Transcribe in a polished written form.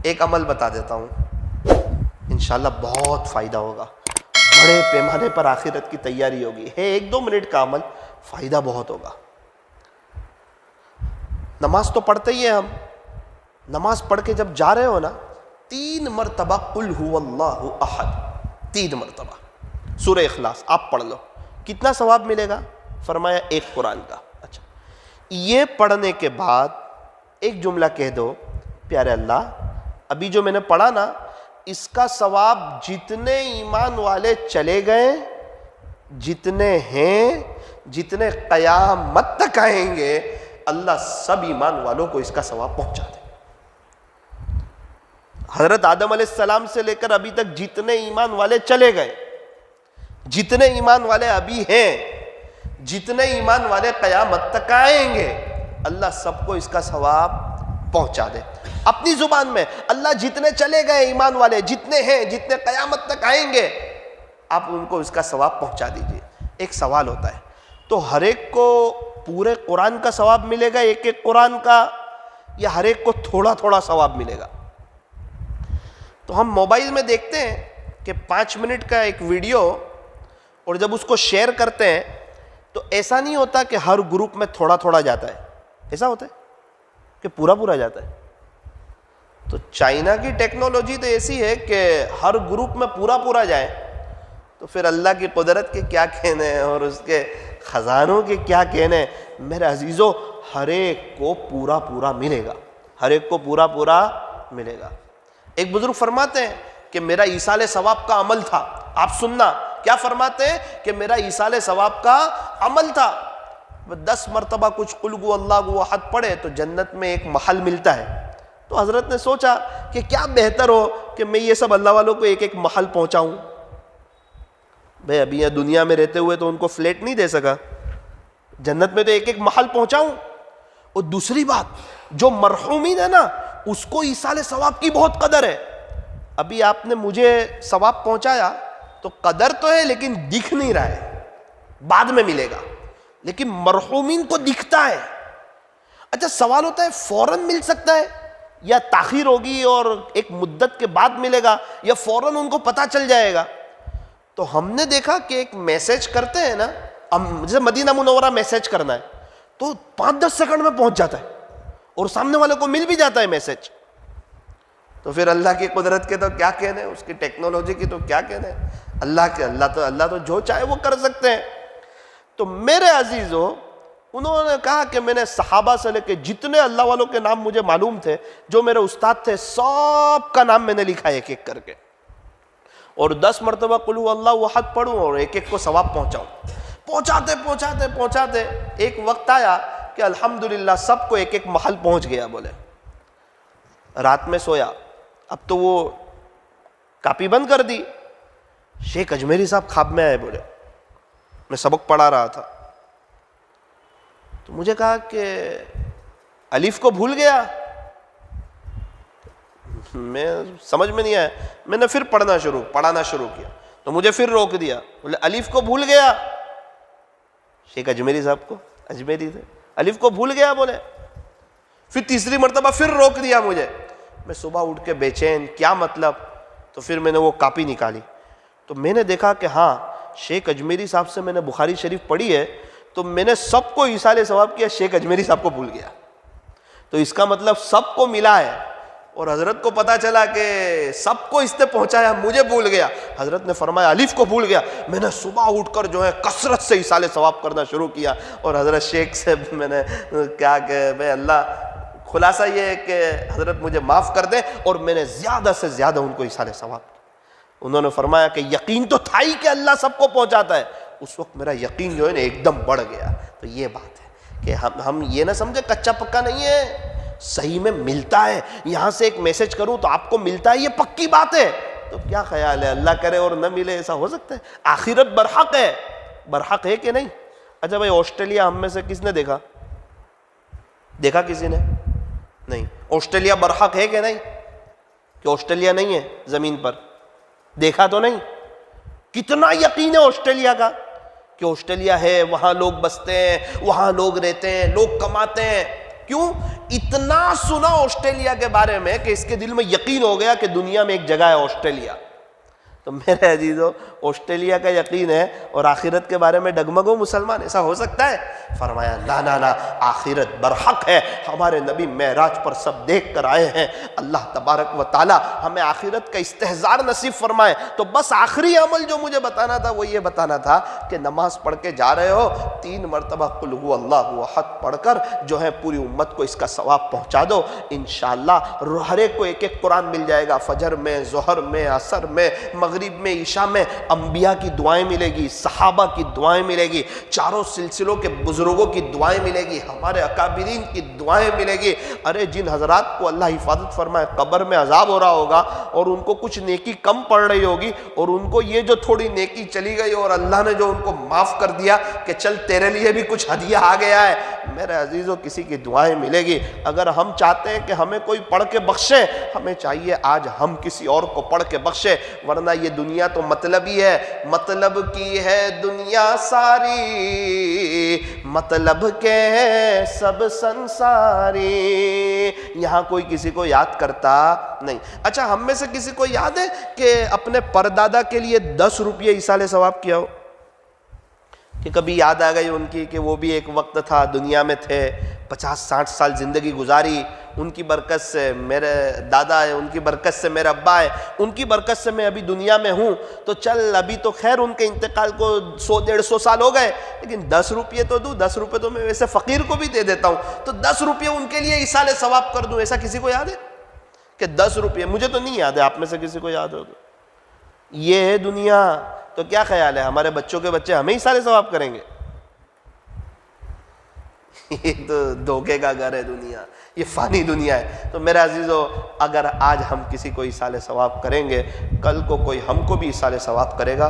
ایک عمل بتا دیتا ہوں، انشاءاللہ بہت فائدہ ہوگا، بڑے پیمانے پر آخرت کی تیاری ہوگی، ہے 1-2 منٹ کا عمل، فائدہ بہت ہوگا۔ نماز تو پڑھتے ہی ہیں ہم، نماز پڑھ کے جب جا رہے ہو نا 3 مرتبہ قل هو اللہ احد، 3 مرتبہ سورہ اخلاص آپ پڑھ لو، کتنا ثواب ملے گا؟ فرمایا 1 قرآن کا۔ اچھا، یہ پڑھنے کے بعد ایک جملہ کہہ دو، پیارے اللہ ابھی جو میں نے پڑھا نا اس کا ثواب جتنے ایمان والے چلے گئے، جتنے ہیں، جتنے قیامت تک آئیں گے، اللہ سب ایمان والوں کو اس کا ثواب پہنچا دے۔ حضرت آدم علیہ السلام سے لے کر ابھی تک جتنے ایمان والے چلے گئے، جتنے ایمان والے ابھی ہیں، جتنے ایمان والے قیامت تک آئیں گے، اللہ سب کو اس کا ثواب پہنچا دے۔ اپنی زبان میں اللہ جتنے چلے گئے ایمان والے، جتنے ہیں، جتنے قیامت تک آئیں گے، آپ ان کو اس کا ثواب پہنچا دیجئے۔ ایک سوال ہوتا ہے، تو ہر ایک کو پورے قرآن کا ثواب ملے گا، ایک ایک قرآن کا، یا ہر ایک کو تھوڑا تھوڑا ثواب ملے گا؟ تو ہم موبائل میں دیکھتے ہیں کہ 5 منٹ کا ایک ویڈیو، اور جب اس کو شیئر کرتے ہیں تو ایسا نہیں ہوتا کہ ہر گروپ میں تھوڑا تھوڑا جاتا ہے، ایسا ہوتا ہے کہ پورا پورا جاتا ہے۔ تو چائنا کی ٹیکنالوجی تو ایسی ہے کہ ہر گروپ میں پورا پورا جائے، تو پھر اللہ کی قدرت کے کیا کہنے ہیں اور اس کے خزانوں کے کیا کہنے ہیں۔ میرے عزیزو، ہر ایک کو پورا پورا ملے گا، ہر ایک کو پورا پورا ملے گا۔ ایک بزرگ فرماتے ہیں کہ میرا ایصال ثواب کا عمل تھا، آپ سننا کیا فرماتے ہیں کہ میرا ایصال ثواب کا عمل تھا، 10 مرتبہ کچھ قل هو اللہ احد پڑھے تو جنت میں ایک محل ملتا ہے۔ تو حضرت نے سوچا کہ کیا بہتر ہو کہ میں یہ سب اللہ والوں کو ایک ایک محل پہنچاؤں۔ بھئی ابھی یہ دنیا میں رہتے ہوئے تو ان کو فلیٹ نہیں دے سکا، جنت میں تو ایک ایک محل پہنچاؤں۔ اور دوسری بات، جو مرحومین ہے نا اس کو ایصال ثواب کی بہت قدر ہے۔ ابھی آپ نے مجھے ثواب پہنچایا تو قدر تو ہے لیکن دکھ نہیں رہا ہے، بعد میں ملے گا، لیکن مرحومین کو دکھتا ہے۔ اچھا سوال ہوتا ہے فوراً مل سکتا ہے یا تاخیر ہوگی اور ایک مدت کے بعد ملے گا، یا فوراً ان کو پتہ چل جائے گا؟ تو ہم نے دیکھا کہ ایک میسج کرتے ہیں نا، جیسے مدینہ منورہ میسج کرنا ہے تو 5-10 سیکنڈ میں پہنچ جاتا ہے اور سامنے والے کو مل بھی جاتا ہے میسج۔ تو پھر اللہ کی قدرت کے تو کیا کہنے، اس کی ٹیکنالوجی کی تو کیا کہنے، اللہ تو جو چاہے وہ کر سکتے ہیں۔ تو میرے عزیزو، انہوں نے کہا کہ میں نے صحابہ سے لے کے جتنے اللہ والوں کے نام مجھے معلوم تھے، جو میرے استاد تھے، سب کا نام میں نے لکھا ایک ایک کر کے، اور 10 مرتبہ قل هو اللہ احد پڑھوں اور ایک ایک کو ثواب پہنچاؤں۔ پہنچاتے ایک وقت آیا کہ الحمدللہ سب کو ایک ایک محل پہنچ گیا۔ بولے رات میں سویا، اب تو وہ کاپی بند کر دی، شیخ اجمیری صاحب خواب میں آئے، بولے میں سبق پڑھا رہا تھا تو مجھے کہا کہ الف کو بھول گیا۔ میں سمجھ میں نہیں آیا، میں نے پھر پڑھانا شروع کیا تو مجھے پھر روک دیا، بولے الف کو بھول گیا۔ شیخ اجمیری صاحب کو، اجمیری تھے، الف کو بھول گیا بولے، پھر تیسری مرتبہ پھر روک دیا مجھے۔ میں صبح اٹھ کے بے چین، کیا مطلب؟ تو پھر میں نے وہ کاپی نکالی تو میں نے دیکھا کہ ہاں شیخ اجمیری صاحب سے میں نے بخاری شریف پڑھی ہے، تو میں نے سب کو ایصال ثواب کیا، شیخ اجمیری صاحب کو بھول گیا۔ تو اس کا مطلب سب کو ملا ہے، اور حضرت کو پتا چلا کہ سب کو اس نے پہنچایا، مجھے بھول گیا۔ حضرت نے فرمایا الف کو بھول گیا، میں نے صبح اٹھ کر جو ہے کثرت سے ایصال ثواب کرنا شروع کیا، اور حضرت شیخ سے میں نے کیا کہ بھائی اللہ، خلاصہ یہ ہے کہ حضرت مجھے معاف کر دیں، اور میں نے زیادہ سے زیادہ ان کو ایصال ثواب کیا۔ انہوں نے فرمایا کہ یقین تو تھا ہی کہ اللہ سب کو پہنچاتا ہے، اس وقت میرا یقین جو ہے نا ایک دم بڑھ گیا۔ تو یہ بات ہے کہ ہم یہ نہ سمجھے کچا پکا نہیں ہے، صحیح میں ملتا ہے۔ یہاں سے ایک میسج کروں تو آپ کو ملتا ہے، یہ پکی بات ہے۔ تو کیا خیال ہے، اللہ کرے اور نہ ملے، ایسا ہو سکتا ہے؟ آخرت برحق ہے، برحق ہے کہ نہیں؟ اچھا بھائی آسٹریلیا ہم میں سے کس نے دیکھا کسی نے نہیں؟ آسٹریلیا برحق ہے کہ نہیں؟ کہ آسٹریلیا نہیں ہے زمین پر؟ دیکھا تو نہیں؟ کتنا یقین ہے آسٹریلیا کا کہ آسٹریلیا ہے، وہاں لوگ بستے ہیں، وہاں لوگ رہتے ہیں، لوگ کماتے ہیں، کیوں؟ اتنا سنا آسٹریلیا کے بارے میں کہ اس کے دل میں یقین ہو گیا کہ دنیا میں ایک جگہ ہے آسٹریلیا. تو میرے عزیزو آسٹریلیا کا یقین ہے اور آخرت کے بارے میں ڈگمگو مسلمان، ایسا ہو سکتا ہے؟ فرمایا نا آخرت برحق ہے. ہمارے نبی معراج پر سب دیکھ کر آئے ہیں. اللہ تبارک و تعالی ہمیں آخرت کا استحضار نصیب فرمائے. تو بس آخری عمل جو مجھے بتانا تھا وہ یہ بتانا تھا کہ نماز پڑھ کے جا رہے ہو 3 مرتبہ قل هو اللہ احد پڑھ کر جو ہے پوری امت کو اس کا ثواب پہنچا دو. انشاءاللہ ہر ایک کو ایک ایک قرآن مل جائے گا. فجر میں، ظہر میں، عصر میں، مغرب میں، عشاء میں انبیاء کی دعائیں ملے گی، صحابہ کی دعائیں ملے گی، چاروں سلسلوں کے بزرگوں کی دعائیں ملے گی، ہمارے اکابرین کی دعائیں ملے گی. ارے جن حضرات کو اللہ حفاظت فرمائے قبر میں عذاب ہو رہا ہوگا اور ان کو کچھ نیکی کم پڑ رہی ہوگی اور ان کو یہ جو تھوڑی نیکی چلی گئی اور اللہ نے جو ان کو معاف کر دیا کہ چل تیرے لیے بھی کچھ ہدیہ آ گیا ہے، میرے عزیزوں کسی کی دعائیں ملے گی. اگر ہم چاہتے ہیں کہ ہمیں کوئی پڑھ کے بخشے، ہمیں چاہیے آج ہم کسی اور کو پڑھ کے بخشے. ورنہ یہ دنیا تو مطلب ہی ہے، مطلب کی ہے دنیا ساری، مطلب کے ہیں سب سنساری. یہاں کوئی کسی کو یاد کرتا نہیں. اچھا ہم میں سے کسی کو یاد ہے کہ اپنے پردادا کے لیے 10 روپیے ایصال ثواب کیا ہو؟ کہ کبھی یاد آ گئی ان کی کہ وہ بھی ایک وقت تھا دنیا میں تھے، 50-60 سال زندگی گزاری، ان کی برکت سے میرے دادا ہے، ان کی برکت سے میرے ابا ہے، ان کی برکت سے میں ابھی دنیا میں ہوں. تو چل ابھی تو خیر ان کے انتقال کو 100-150 سال ہو گئے، لیکن 10 روپیے تو دوں. 10 روپے تو میں ویسے فقیر کو بھی دے دیتا ہوں، تو 10 روپیے ان کے لیے ایصال ثواب کر دوں. ایسا کسی کو یاد ہے کہ 10 روپیے؟ مجھے تو نہیں یاد ہے، آپ میں سے کسی کو یاد ہو تو. یہ ہے دنیا. تو کیا خیال ہے ہمارے بچوں کے بچے ہمیں ایصال ثواب کریں گے؟ یہ تو دھوکے کا گھر ہے دنیا، یہ فانی دنیا ہے. تو میرے عزیزو اگر آج ہم کسی کو ایصال ثواب کریں گے، کل کو کوئی ہم کو بھی ایصال ثواب کرے گا.